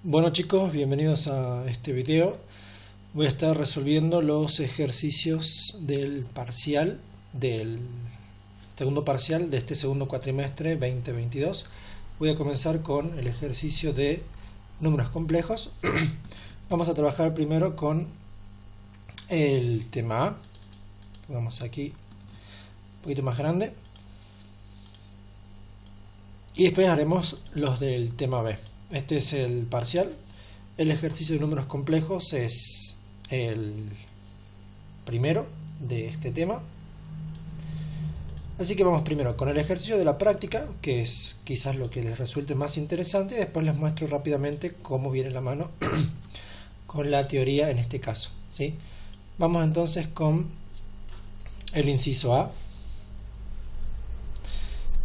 Bueno chicos, bienvenidos a este video. Voy a estar resolviendo los ejercicios del segundo parcial de este segundo cuatrimestre 2022. Voy a comenzar con el ejercicio de números complejos. Vamos a trabajar primero con el tema A. Pongamos aquí un poquito más grande. Y después haremos los del tema B. Este es el parcial. El ejercicio de números complejos es el primero de este tema. Así que vamos primero con el ejercicio de la práctica, que es quizás lo que les resulte más interesante, y después les muestro rápidamente cómo viene la mano con la teoría en este caso, ¿sí? Vamos entonces con el inciso A.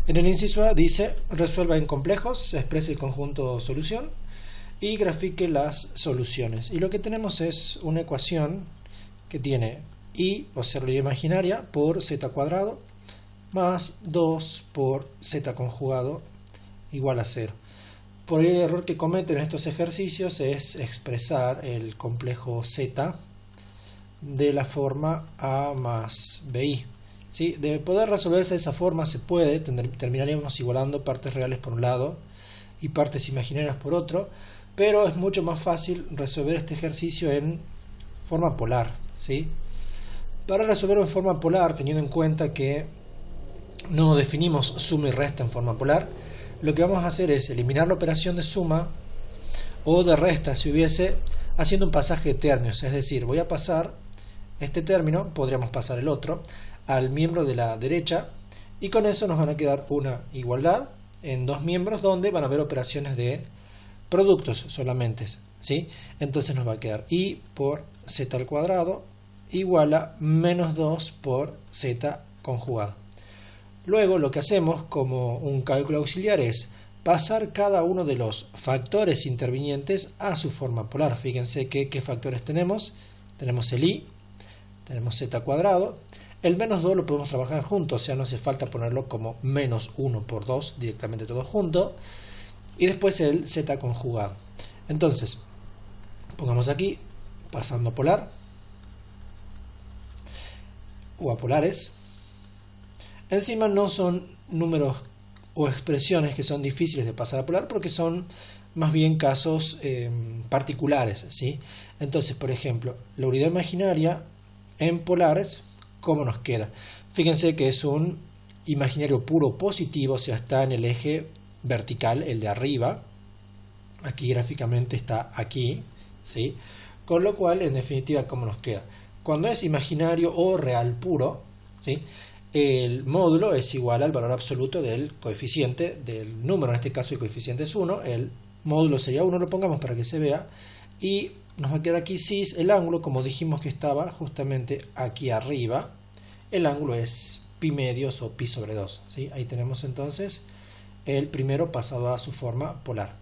En el inciso A dice: resuelva en complejos, exprese el conjunto solución y grafique las soluciones. Y lo que tenemos es una ecuación que tiene y, o sea, la imaginaria, por z cuadrado más 2 por z conjugado igual a 0. Por ahí el error que cometen en estos ejercicios es expresar el complejo z de la forma a más bi. ¿Sí? De poder resolverse de esa forma se puede, terminaríamos igualando partes reales por un lado y partes imaginarias por otro, pero es mucho más fácil resolver este ejercicio en forma polar, ¿sí? Para resolverlo en forma polar, teniendo en cuenta que no definimos suma y resta en forma polar, lo que vamos a hacer es eliminar la operación de suma o de resta si hubiese, haciendo un pasaje de términos, es decir, voy a pasar este término, podríamos pasar el otro, al miembro de la derecha, y con eso nos van a quedar una igualdad en dos miembros donde van a haber operaciones de productos solamente, ¿sí? Entonces nos va a quedar y por z al cuadrado igual a menos 2 por z conjugado. Luego lo que hacemos como un cálculo auxiliar es pasar cada uno de los factores intervinientes a su forma polar. Fíjense que qué factores tenemos. Tenemos el i, tenemos z cuadrado. El menos 2 lo podemos trabajar junto, o sea, no hace falta ponerlo como menos 1 por 2, directamente todo junto. Y después el z conjugado. Entonces, pongamos aquí, pasando a polar, o a polares. Encima no son números o expresiones que son difíciles de pasar a polar, porque son más bien casos particulares, ¿sí? Entonces, por ejemplo, la unidad imaginaria en polares, ¿cómo nos queda? Fíjense que es un imaginario puro positivo, o sea, está en el eje vertical, el de arriba. Aquí gráficamente está aquí, ¿sí? Con lo cual, en definitiva, ¿cómo nos queda? Cuando es imaginario o real puro, ¿sí? El módulo es igual al valor absoluto del coeficiente del número, en este caso el coeficiente es 1, el módulo sería 1, lo pongamos para que se vea, y nos va a quedar aquí cis, el ángulo, como dijimos que estaba justamente aquí arriba, el ángulo es pi medios o pi sobre 2, ¿sí? Ahí tenemos entonces el primero pasado a su forma polar.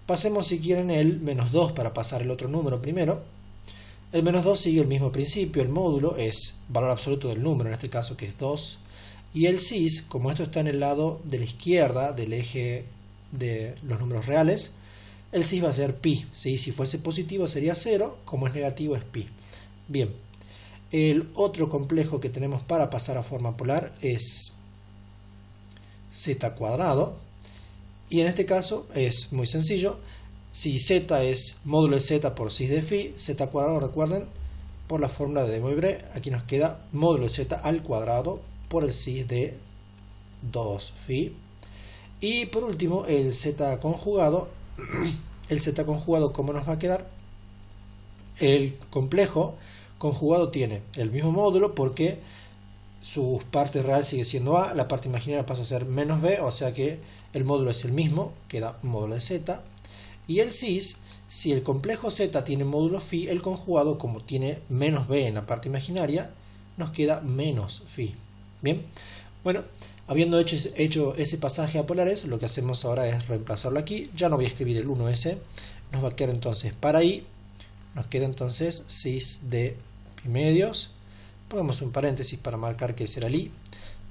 Pasemos, si quieren, el menos 2 para pasar el otro número primero. El menos 2 sigue el mismo principio, el módulo es valor absoluto del número, en este caso que es 2, y el cis, como esto está en el lado de la izquierda del eje de los números reales, el cis va a ser pi, ¿sí? Si fuese positivo sería 0, como es negativo es pi. Bien, el otro complejo que tenemos para pasar a forma polar es z cuadrado, y en este caso es muy sencillo. Si z es módulo de z por cis de phi, z cuadrado, recuerden, por la fórmula de De Moivre, aquí nos queda módulo de z al cuadrado por el cis de 2 phi. Y por último, el z conjugado. El z conjugado, ¿cómo nos va a quedar? El complejo conjugado tiene el mismo módulo porque su parte real sigue siendo a, la parte imaginaria pasa a ser menos b, o sea que el módulo es el mismo, queda módulo de z. Y el cis, si el complejo z tiene módulo phi, el conjugado, como tiene menos b en la parte imaginaria, nos queda menos phi. Bien, bueno, habiendo hecho ese pasaje a polares, lo que hacemos ahora es reemplazarlo aquí. Ya no voy a escribir el 1s, nos va a quedar entonces para i, nos queda entonces cis de pi medios. Pongamos un paréntesis para marcar que será el i,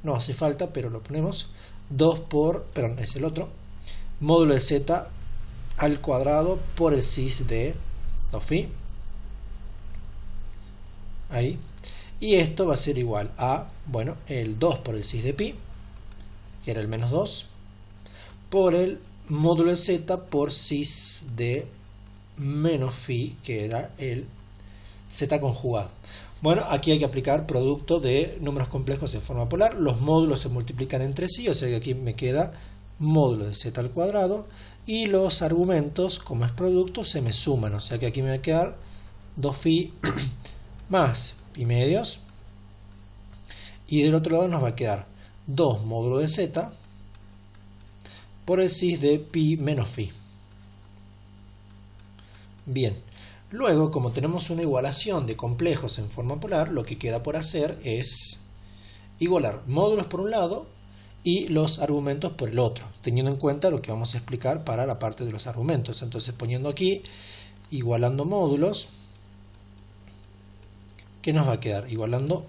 no hace falta, pero lo ponemos. 2 por, perdón, es el otro, módulo de z al cuadrado por el cis de 2phi. Ahí. Y esto va a ser igual a, bueno, el 2 por el cis de pi, que era el menos 2, por el módulo de z por cis de menos phi, que era el z conjugado. Bueno, aquí hay que aplicar producto de números complejos en forma polar. Los módulos se multiplican entre sí, o sea que aquí me queda módulo de z al cuadrado, y los argumentos, como es producto, se me suman, o sea que aquí me va a quedar 2phi más pi medios, y del otro lado nos va a quedar 2 módulo de z por el cis de pi menos phi. Bien, luego, como tenemos una igualación de complejos en forma polar, lo que queda por hacer es igualar módulos por un lado y los argumentos por el otro, teniendo en cuenta lo que vamos a explicar para la parte de los argumentos. Entonces, poniendo aquí, igualando módulos, ¿qué nos va a quedar? Igualando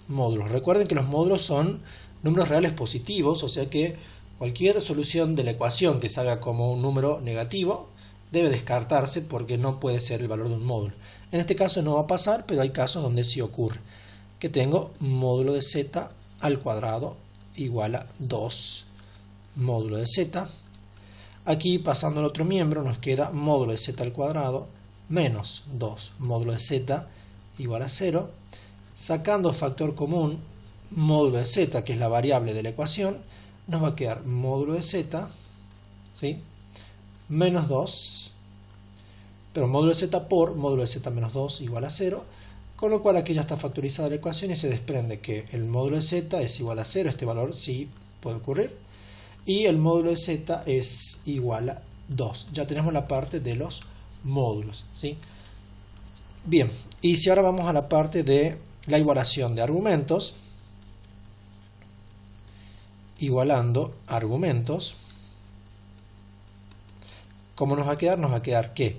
módulos. Recuerden que los módulos son números reales positivos, o sea que cualquier solución de la ecuación que salga como un número negativo debe descartarse porque no puede ser el valor de un módulo. En este caso no va a pasar, pero hay casos donde sí ocurre. Que tengo módulo de z al cuadrado igual a 2 módulo de z. Aquí, pasando al otro miembro, nos queda módulo de z al cuadrado menos 2 módulo de z igual a 0. Sacando factor común, módulo de z, que es la variable de la ecuación, nos va a quedar módulo de z, ¿sí?, menos 2, pero módulo de z por módulo de z menos 2 igual a 0, con lo cual aquí ya está factorizada la ecuación y se desprende que el módulo de z es igual a 0, este valor sí puede ocurrir, y el módulo de z es igual a 2. Ya tenemos la parte de los módulos, ¿sí? Bien, y si ahora vamos a la parte de la igualación de argumentos, igualando argumentos, ¿cómo nos va a quedar? Nos va a quedar que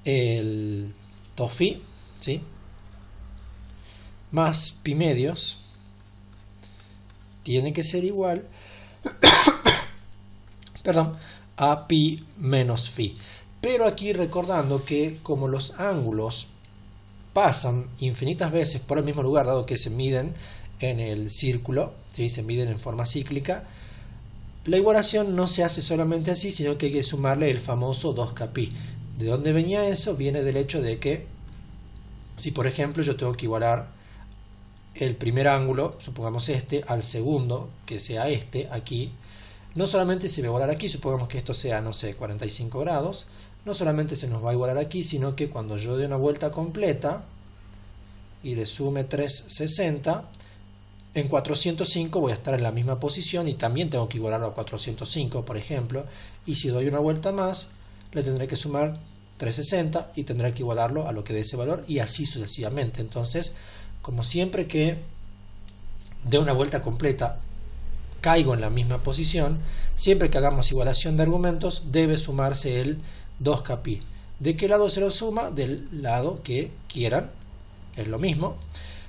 el 2phi, ¿sí?, más pi medios tiene que ser igual perdón, a pi menos phi. Pero aquí recordando que como los ángulos pasan infinitas veces por el mismo lugar, dado que se miden en el círculo, ¿sí?, se miden en forma cíclica, la igualación no se hace solamente así, sino que hay que sumarle el famoso 2kpi. ¿De dónde venía eso? Viene del hecho de que si, por ejemplo, yo tengo que igualar el primer ángulo, supongamos este, al segundo, que sea este, aquí, no solamente se va a igualar aquí, supongamos que esto sea, no sé, 45 grados, no solamente se nos va a igualar aquí, sino que cuando yo dé una vuelta completa y le sume 360, en 405 voy a estar en la misma posición y también tengo que igualarlo a 405, por ejemplo, y si doy una vuelta más, le tendré que sumar 360 y tendré que igualarlo a lo que dé ese valor y así sucesivamente. Entonces, como siempre que dé una vuelta completa caigo en la misma posición, siempre que hagamos igualación de argumentos debe sumarse el 2kpi. ¿De qué lado se lo suma? Del lado que quieran, es lo mismo,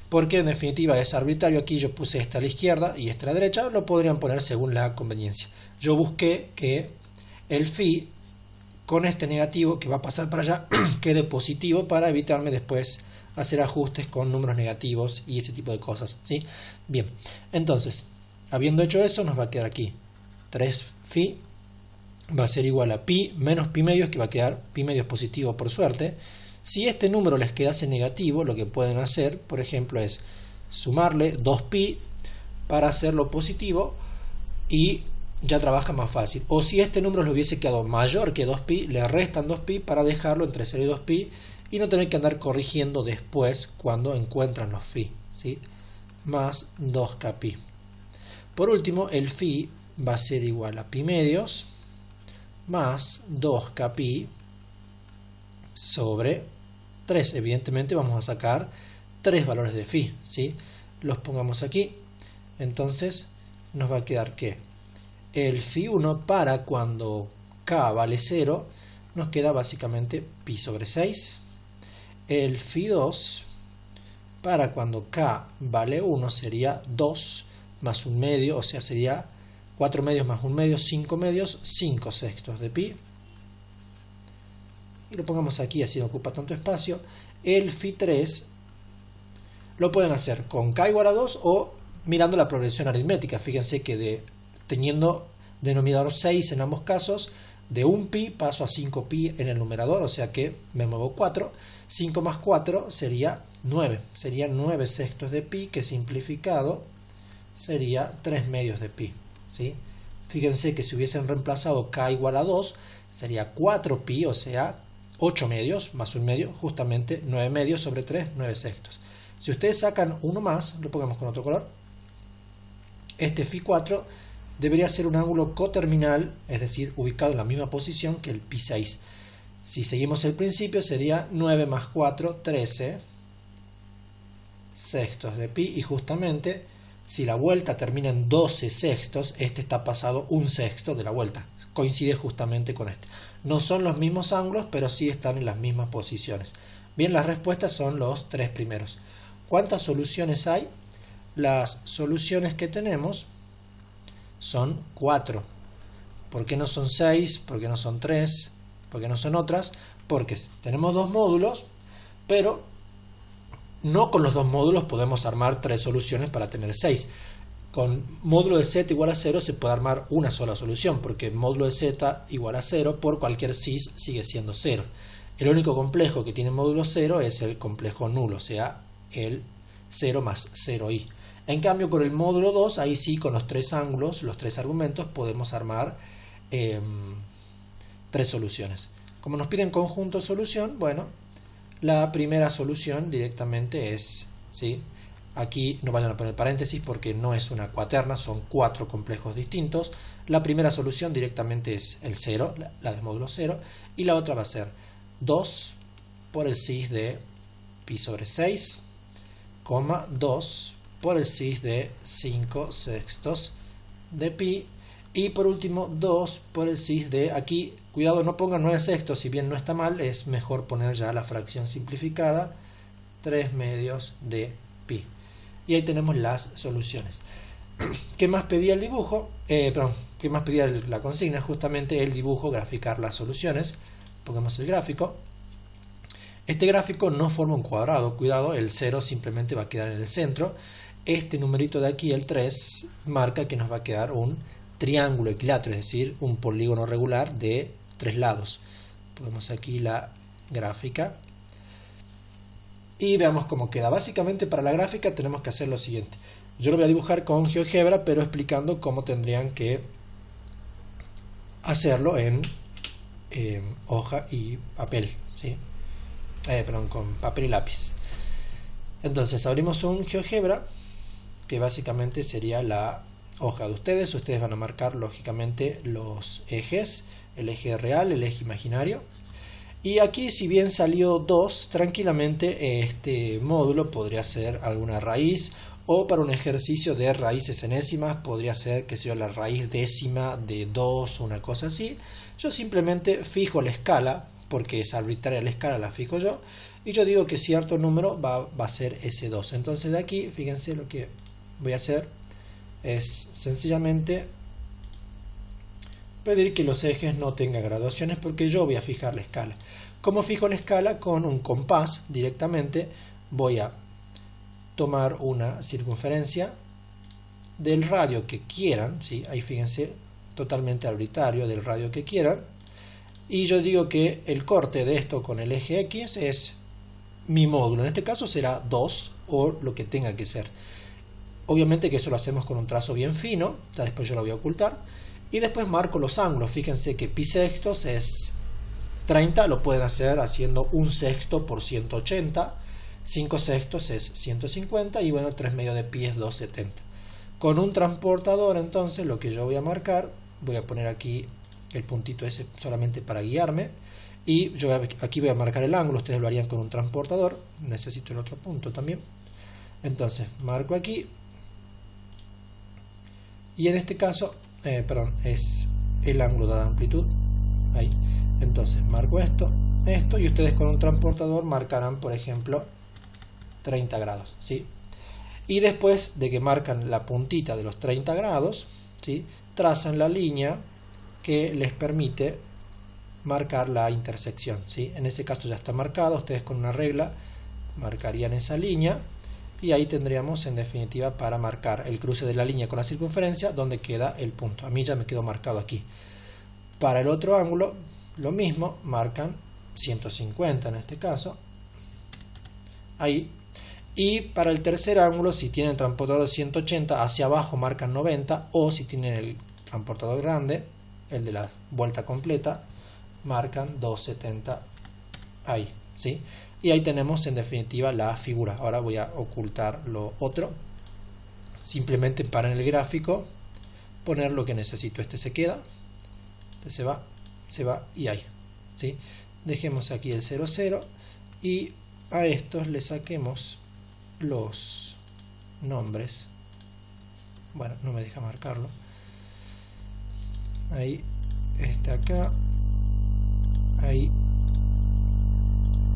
porque en definitiva es arbitrario. Aquí yo puse esta a la izquierda y esta a la derecha, lo podrían poner según la conveniencia. Yo busqué que el phi con este negativo que va a pasar para allá quede positivo para evitarme después hacer ajustes con números negativos y ese tipo de cosas, ¿sí? Bien, entonces, habiendo hecho eso, nos va a quedar aquí 3phi va a ser igual a pi menos pi medios, que va a quedar pi medios positivo por suerte. Si este número les quedase negativo, lo que pueden hacer, por ejemplo, es sumarle 2pi para hacerlo positivo y ya trabaja más fácil. O si este número le hubiese quedado mayor que 2pi, le restan 2pi para dejarlo entre 0 y 2pi y no tener que andar corrigiendo después cuando encuentran los phi, ¿sí? Más 2kpi. Por último, el phi va a ser igual a pi medios más 2kpi sobre 3. Evidentemente vamos a sacar 3 valores de phi, ¿sí? Los pongamos aquí. Entonces nos va a quedar que el phi 1 para cuando k vale 0 nos queda básicamente pi sobre 6. El phi 2 para cuando k vale 1 sería 2 más un medio, o sea sería 4 medios más un medio, 5 medios, 5 sextos de pi. y lo pongamos aquí, así no ocupa tanto espacio, el phi 3 lo pueden hacer con k igual a 2 o mirando la progresión aritmética. Fíjense que teniendo denominador 6 en ambos casos, de 1 pi paso a 5 pi en el numerador, o sea que me muevo 4. 5 más 4 sería 9. Serían 9 sextos de pi, que simplificado sería 3 medios de pi, ¿sí? Fíjense que si hubiesen reemplazado k igual a 2, sería 4 pi, o sea, 8 medios más 1 medio, justamente 9 medios sobre 3, 9 sextos. Si ustedes sacan uno más, lo pongamos con otro color, este phi 4 debería ser un ángulo coterminal, es decir, ubicado en la misma posición que el pi 6. Si seguimos el principio, sería 9 más 4, 13 sextos de pi, y justamente si la vuelta termina en 12 sextos, este está pasado un sexto de la vuelta. Coincide justamente con este. No son los mismos ángulos, pero sí están en las mismas posiciones. Bien, las respuestas son los tres primeros. ¿Cuántas soluciones hay? Las soluciones que tenemos son 4. ¿Por qué no son 6? ¿Por qué no son 3? ¿Por qué no son otras? Porque tenemos dos módulos, pero no con los dos módulos podemos armar 3 soluciones para tener 6. Con módulo de z igual a 0 se puede armar una sola solución, porque módulo de z igual a 0 por cualquier cis sigue siendo 0. El único complejo que tiene módulo 0 es el complejo nulo, o sea, el 0 más 0i. En cambio, con el módulo 2, ahí sí, con los 3 ángulos, los 3 argumentos, podemos armar 3 soluciones. Como nos piden conjunto de solución, bueno, la primera solución directamente es, ¿sí? Aquí no vayan a poner paréntesis porque no es una cuaterna, son 4 complejos distintos. La primera solución directamente es el 0, la del módulo 0, y la otra va a ser 2 por el cis de pi sobre 6, 2 por el cis de 5 sextos de pi, y por último 2 por el cis de, aquí cuidado no pongan 9 sextos, si bien no está mal, es mejor poner ya la fracción simplificada, 3 medios de pi. Y ahí tenemos las soluciones. ¿Qué más pedía el dibujo? ¿Qué más pedía la consigna? Justamente el dibujo, graficar las soluciones. Pongamos el gráfico. Este gráfico no forma un cuadrado, cuidado, el 0 simplemente va a quedar en el centro. Este numerito de aquí, el 3, marca que nos va a quedar un triángulo equilátero, es decir, un polígono regular de 3 lados. Ponemos aquí la gráfica y veamos cómo queda. Básicamente para la gráfica tenemos que hacer lo siguiente. Yo lo voy a dibujar con GeoGebra, pero explicando cómo tendrían que hacerlo en hoja y papel, ¿sí? Con papel y lápiz. Entonces abrimos un GeoGebra, que básicamente sería la hoja de ustedes. Ustedes van a marcar lógicamente los ejes, el eje real, el eje imaginario. Y aquí, si bien salió 2, tranquilamente este módulo podría ser alguna raíz, o para un ejercicio de raíces enésimas podría ser, que sea la raíz décima de 2, una cosa así. Yo simplemente fijo la escala, porque es arbitraria la escala, la fijo yo, y yo digo que cierto número va a ser ese 2. Entonces de aquí, fíjense, lo que voy a hacer es sencillamente pedir que los ejes no tengan graduaciones, porque yo voy a fijar la escala. ¿Cómo fijo la escala? Con un compás directamente voy a tomar una circunferencia del radio que quieran, ¿sí? Ahí fíjense, totalmente arbitrario, del radio que quieran, y yo digo que el corte de esto con el eje X es mi módulo. En este caso será 2 o lo que tenga que ser. Obviamente que eso lo hacemos con un trazo bien fino, ya después yo lo voy a ocultar. Y después marco los ángulos. Fíjense que pi sextos es 30, lo pueden hacer haciendo 1 sexto por 180. 5 sextos es 150 y bueno, 3 medios de pi es 270. Con un transportador entonces lo que yo voy a marcar, voy a poner aquí el puntito ese solamente para guiarme. Y yo aquí voy a marcar el ángulo, ustedes lo harían con un transportador. Necesito el otro punto también. Entonces marco aquí. Y en este caso, es el ángulo de amplitud. Ahí. Entonces marco esto, y ustedes con un transportador marcarán, por ejemplo, 30 grados, ¿sí? Y después de que marcan la puntita de los 30 grados, ¿sí?, trazan la línea que les permite marcar la intersección, ¿sí? En ese caso ya está marcado, ustedes con una regla marcarían esa línea y ahí tendríamos en definitiva para marcar el cruce de la línea con la circunferencia donde queda el punto. A mí ya me quedó marcado aquí. Para el otro ángulo lo mismo, marcan 150 en este caso, ahí. Y para el tercer ángulo, si tienen el transportador de 180, hacia abajo marcan 90, o si tienen el transportador grande, el de la vuelta completa, marcan 270 ahí, ¿sí? Y ahí tenemos en definitiva la figura. Ahora voy a ocultar lo otro, simplemente para en el gráfico poner lo que necesito. Este se queda, este se va y ahí, ¿sí? Dejemos aquí el 0, 0 y a estos le saquemos los nombres. Bueno, no me deja marcarlo. Ahí, este acá, ahí,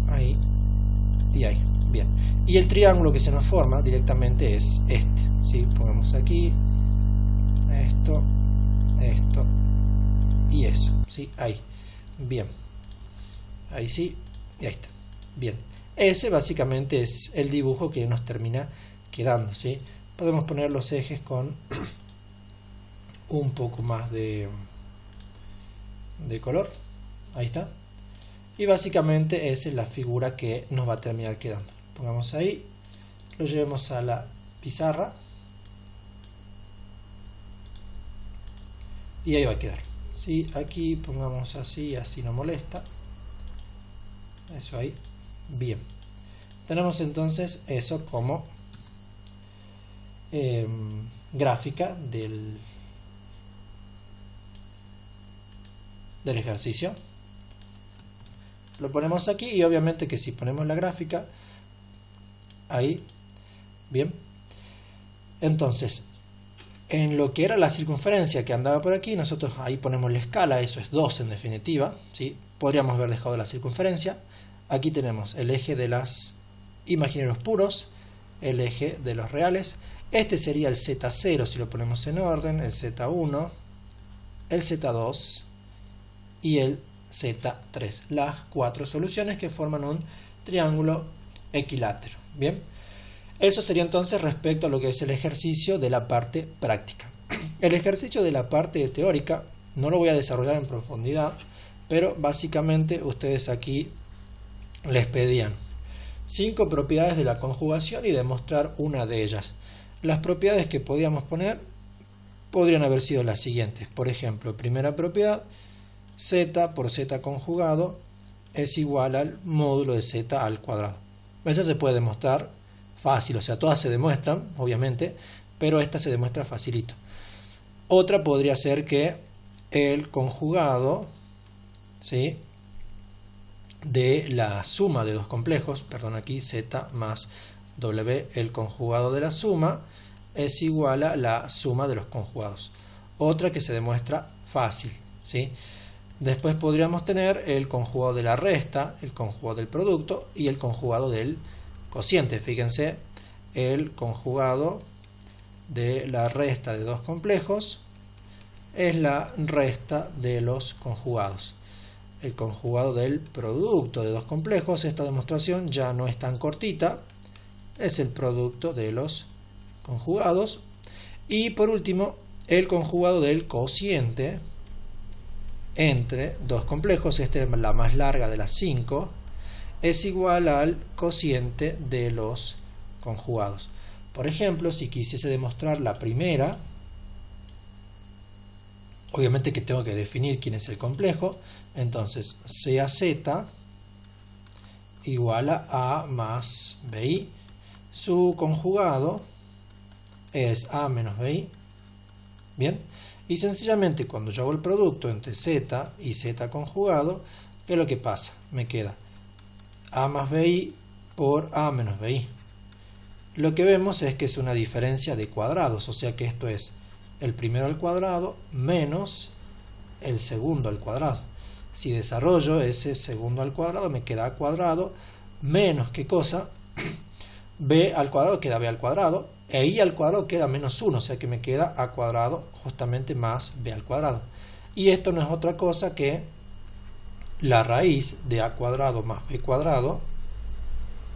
ahí y ahí. Bien. Y el triángulo que se nos forma directamente es este, ¿sí? Pongamos aquí esto, esto y eso, ¿sí? Ahí. Bien. Ahí sí, y ahí está. Bien. Ese básicamente es el dibujo que nos termina quedando, ¿sí? Podemos poner los ejes con un poco más de color. Ahí está. Y básicamente esa es la figura que nos va a terminar quedando. Pongamos ahí, lo llevemos a la pizarra y ahí va a quedar, ¿sí? Aquí pongamos así, así no molesta. Eso ahí. Bien, tenemos entonces eso como gráfica del ejercicio. Lo ponemos aquí y obviamente que si ponemos la gráfica ahí, bien, entonces en lo que era la circunferencia que andaba por aquí, nosotros ahí ponemos la escala, eso es 2 en definitiva, ¿sí? Podríamos haber dejado la circunferencia. Aquí tenemos el eje de los imaginarios puros, el eje de los reales. Este sería el Z0 si lo ponemos en orden, el Z1, el Z2 y el Z3. Las 4 soluciones que forman un triángulo equilátero. Bien, eso sería entonces respecto a lo que es el ejercicio de la parte práctica. El ejercicio de la parte teórica no lo voy a desarrollar en profundidad, pero básicamente ustedes aquí les pedían 5 propiedades de la conjugación y demostrar una de ellas. Las propiedades que podíamos poner podrían haber sido las siguientes. Por ejemplo, primera propiedad, z por z conjugado es igual al módulo de z al cuadrado. Esa se puede demostrar fácil, o sea, todas se demuestran, obviamente, pero esta se demuestra facilito. Otra podría ser que el conjugado, ¿sí?, de la suma de dos complejos, perdón, aquí z más w, el conjugado de la suma es igual a la suma de los conjugados. Otra que se demuestra fácil, ¿sí? Después podríamos tener el conjugado de la resta, el conjugado del producto y el conjugado del cociente. Fíjense, el conjugado de la resta de dos complejos es la resta de los conjugados. El conjugado del producto de dos complejos, esta demostración ya no es tan cortita, es el producto de los conjugados. Y por último, el conjugado del cociente entre dos complejos, esta es la más larga de las 5, es igual al cociente de los conjugados. Por ejemplo, si quisiese demostrar la primera, obviamente que tengo que definir quién es el complejo, entonces CAZ igual a A más BI, su conjugado es A menos BI, bien, y sencillamente cuando yo hago el producto entre Z y Z conjugado, ¿qué es lo que pasa? Me queda A más BI por A menos BI. Lo que vemos es que es una diferencia de cuadrados, o sea que esto es el primero al cuadrado menos el segundo al cuadrado. Si desarrollo ese segundo al cuadrado, me queda A cuadrado menos, ¿qué cosa? B al cuadrado queda B al cuadrado, e I al cuadrado queda menos 1, o sea que me queda A cuadrado justamente más B al cuadrado. Y esto no es otra cosa que la raíz de a cuadrado más b cuadrado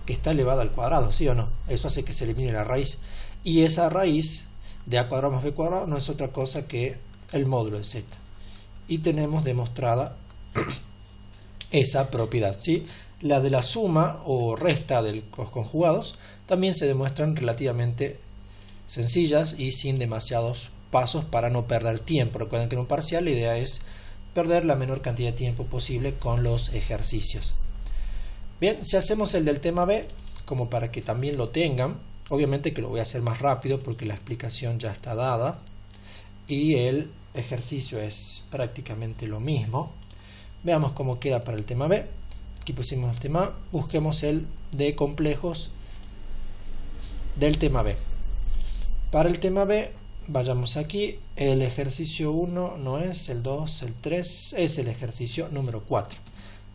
que está elevada al cuadrado, ¿sí o no? Eso hace que se elimine la raíz. Y esa raíz de a cuadrado más b cuadrado no es otra cosa que el módulo de z. Y tenemos demostrada esa propiedad, ¿sí? La de la suma o resta de los conjugados también se demuestran relativamente sencillas y sin demasiados pasos para no perder tiempo. Recuerden que en un parcial la idea es perder la menor cantidad de tiempo posible con los ejercicios. Bien, si hacemos el del tema B, como para que también lo tengan, obviamente que lo voy a hacer más rápido porque la explicación ya está dada y el ejercicio es prácticamente lo mismo. Veamos cómo queda para el tema B. Aquí pusimos el tema A, busquemos el de complejos del tema B. Para el tema B, vayamos aquí, el ejercicio 1 no es, el 2, el 3, es el ejercicio número 4.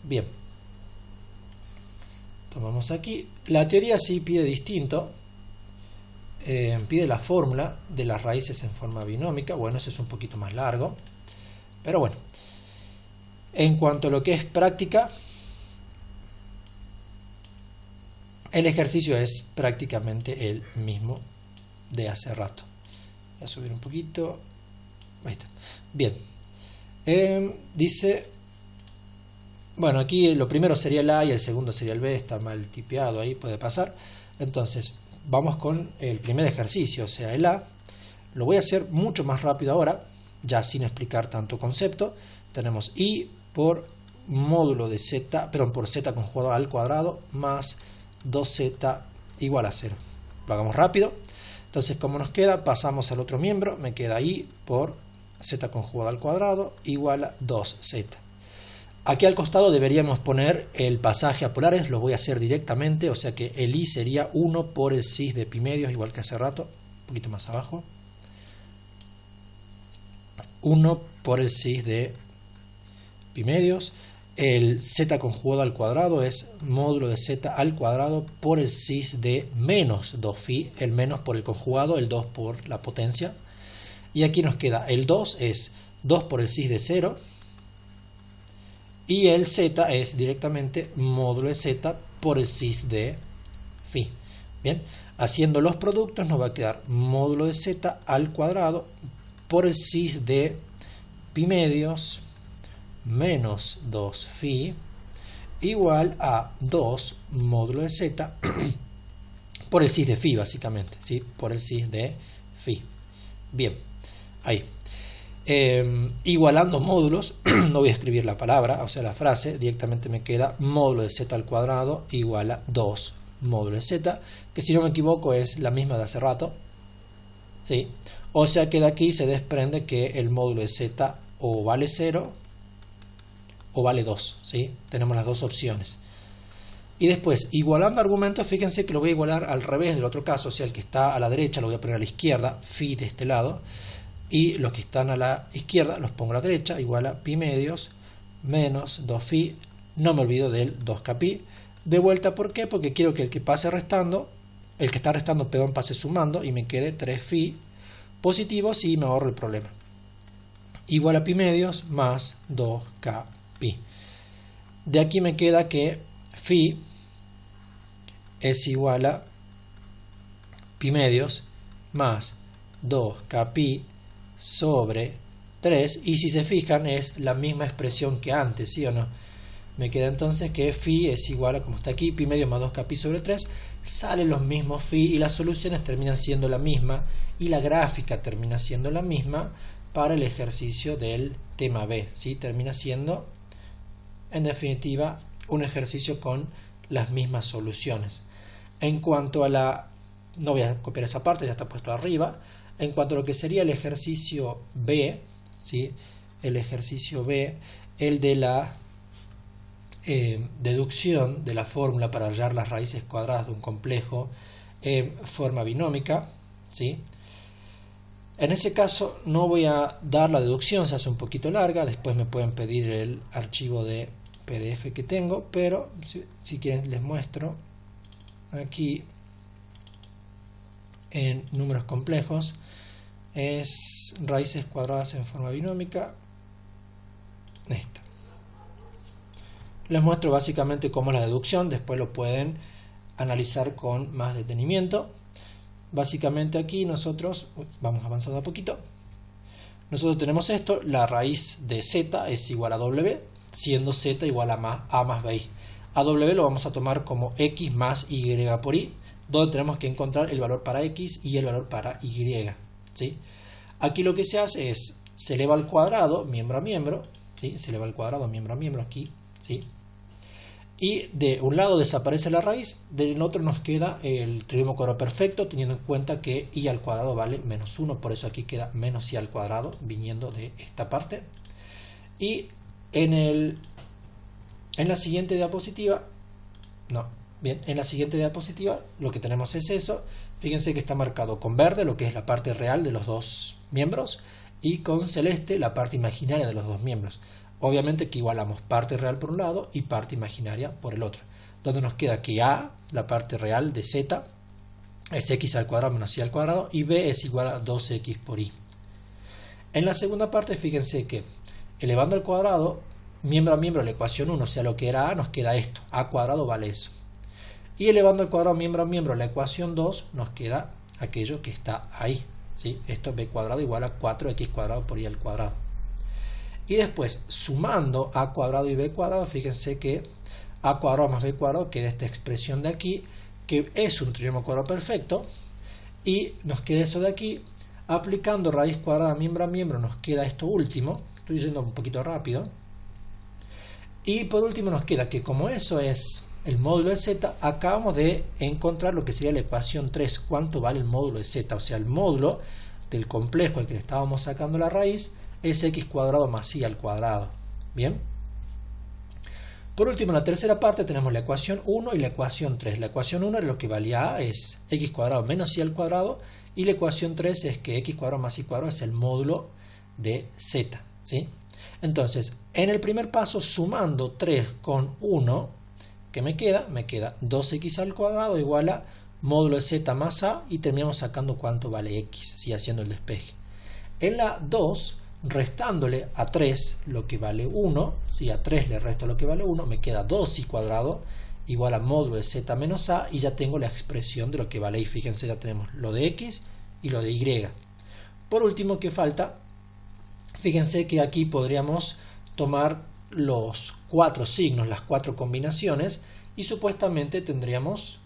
Bien, tomamos aquí, la teoría sí pide distinto, pide la fórmula de las raíces en forma binómica. Bueno, eso es un poquito más largo, pero bueno, en cuanto a lo que es práctica, el ejercicio es prácticamente el mismo de hace rato. Voy a subir un poquito. Ahí está. Bien. Dice, bueno, aquí lo primero sería el A y el segundo sería el B. Está mal tipeado ahí, puede pasar. Entonces, vamos con el primer ejercicio, o sea, el A. Lo voy a hacer mucho más rápido ahora, ya sin explicar tanto concepto. Tenemos I por módulo de Z, perdón, por Z conjugado al cuadrado más 2z igual a 0. Lo hagamos rápido. Entonces, como nos queda, pasamos al otro miembro. Me queda I por z conjugado al cuadrado igual a 2z. Aquí al costado deberíamos poner el pasaje a polares. Lo voy a hacer directamente. O sea que el I sería 1 por el cis de pi medios, igual que hace rato. Un poquito más abajo. 1 por el cis de pi medios. El z conjugado al cuadrado es módulo de z al cuadrado por el cis de menos 2phi, el menos por el conjugado, el 2 por la potencia. Y aquí nos queda el 2 es 2 por el cis de 0 y el z es directamente módulo de z por el cis de phi. Bien, haciendo los productos nos va a quedar módulo de z al cuadrado por el cis de pi medios menos 2phi igual a 2 módulo de z por el cis de phi, básicamente, ¿sí? Por el cis de phi. Bien, ahí. Igualando módulos, no voy a escribir la palabra, o sea, la frase, directamente me queda módulo de z al cuadrado igual a 2 módulo de z, que si no me equivoco es la misma de hace rato, ¿sí? O sea que de aquí se desprende que el módulo de z o vale 0 o vale 2, ¿sí? Tenemos las dos opciones. Y después, igualando argumentos, fíjense que lo voy a igualar al revés del otro caso, o sea, el que está a la derecha lo voy a poner a la izquierda, phi de este lado, y los que están a la izquierda los pongo a la derecha, igual a pi medios menos 2phi, no me olvido del 2kpi. De vuelta, ¿por qué? Porque quiero que el que pase restando, el que está restando, perdón, pase sumando y me quede 3phi positivos y me ahorro el problema. Igual a pi medios más 2k. Pi. De aquí me queda que phi es igual a pi medios más 2k pi sobre 3, y si se fijan es la misma expresión que antes, ¿sí o no? Me queda entonces que phi es igual a, como está aquí, pi medios más 2k pi sobre 3, salen los mismos phi y las soluciones terminan siendo la misma y la gráfica termina siendo la misma para el ejercicio del tema B, ¿sí? Termina siendo, en definitiva, un ejercicio con las mismas soluciones. En cuanto a la, no voy a copiar esa parte, ya está puesto arriba. En cuanto a lo que sería el ejercicio B, ¿sí? El ejercicio B, el de la deducción de la fórmula para hallar las raíces cuadradas de un complejo en forma binómica, ¿sí? En ese caso no voy a dar la deducción, se hace un poquito larga, después me pueden pedir el archivo de PDF que tengo, pero si quieren les muestro aquí en números complejos, es raíces cuadradas en forma binómica, esta. Les muestro básicamente cómo es la deducción, después lo pueden analizar con más detenimiento. Básicamente aquí nosotros, vamos avanzando a poquito, nosotros tenemos esto, la raíz de z es igual a w, siendo z igual a más bi. A w lo vamos a tomar como x más y por i, donde tenemos que encontrar el valor para x y el valor para y, ¿sí? Aquí lo que se hace es, se eleva al cuadrado, miembro a miembro, ¿sí? Se eleva al cuadrado, miembro a miembro aquí, ¿sí? Y de un lado desaparece la raíz, del otro nos queda el trinomio cuadrado perfecto, teniendo en cuenta que i al cuadrado vale menos 1, por eso aquí queda menos i al cuadrado, viniendo de esta parte. Y en la siguiente diapositiva, en la siguiente diapositiva lo que tenemos es eso. Fíjense que está marcado con verde lo que es la parte real de los dos miembros y con celeste la parte imaginaria de los dos miembros. Obviamente que igualamos parte real por un lado y parte imaginaria por el otro, donde nos queda que a, la parte real de z, es x al cuadrado menos y al cuadrado, y b es igual a 2x por i. En la segunda parte, fíjense que elevando al cuadrado, miembro a miembro la ecuación 1, o sea lo que era a, nos queda esto, a cuadrado vale eso. Y elevando al cuadrado miembro a miembro la ecuación 2, nos queda aquello que está ahí, ¿sí? Esto es b cuadrado igual a 4x cuadrado por i al cuadrado. Y después, sumando a cuadrado y b cuadrado, fíjense que a cuadrado más b cuadrado queda esta expresión de aquí, que es un trinomio cuadrado perfecto, y nos queda eso de aquí. Aplicando raíz cuadrada miembro a miembro nos queda esto último, estoy yendo un poquito rápido, y por último nos queda que como eso es el módulo de z, acabamos de encontrar lo que sería la ecuación 3, cuánto vale el módulo de z, o sea el módulo del complejo al que le estábamos sacando la raíz es x cuadrado más y al cuadrado. Bien. Por último, en la tercera parte tenemos la ecuación 1 y la ecuación 3. La ecuación 1 lo que valía a es x cuadrado menos y al cuadrado, y la ecuación 3 es que x cuadrado más y cuadrado es el módulo de z, ¿sí? Entonces, en el primer paso, sumando 3 con 1, ¿qué me queda? Me queda 2x al cuadrado igual a módulo de z más a, y terminamos sacando cuánto vale x, ¿sí? Haciendo el despeje. En la 2, restándole a 3 lo que vale 1, si a 3 le resto lo que vale 1, me queda 2y cuadrado igual a módulo de z menos a, y ya tengo la expresión de lo que vale y. Fíjense, ya tenemos lo de x y lo de y. Por último, ¿qué falta? Fíjense que aquí podríamos tomar los 4 signos, las 4 combinaciones, y supuestamente tendríamos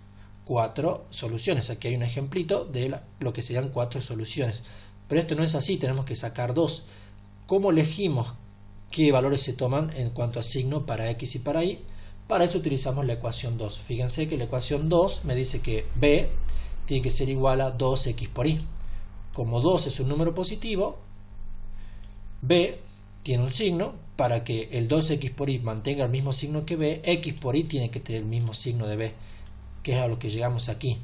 4 soluciones. Aquí hay un ejemplito de lo que serían 4 soluciones. Pero esto no es así, tenemos que sacar 2. ¿Cómo elegimos qué valores se toman en cuanto a signo para x y para y? Para eso utilizamos la ecuación 2. Fíjense que la ecuación 2 me dice que b tiene que ser igual a 2x por i. Como 2 es un número positivo, b tiene un signo. Para que el 2x por i mantenga el mismo signo que b, x por i tiene que tener el mismo signo de b, que es a lo que llegamos aquí.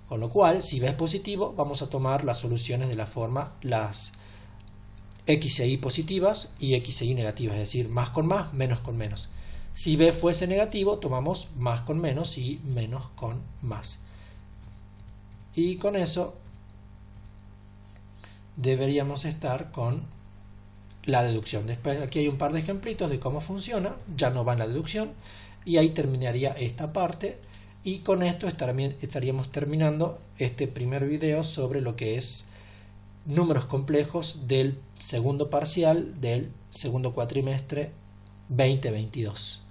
Con lo cual, si b es positivo, vamos a tomar las soluciones de la forma las x e y positivas y x e y negativas, es decir, más con más, menos con menos. Si b fuese negativo, tomamos más con menos y menos con más. Y con eso deberíamos estar con la deducción. Después aquí hay un par de ejemplitos de cómo funciona, ya no va en la deducción, y ahí terminaría esta parte. Y con esto estaríamos terminando este primer video sobre lo que es números complejos del segundo parcial del segundo cuatrimestre 2022.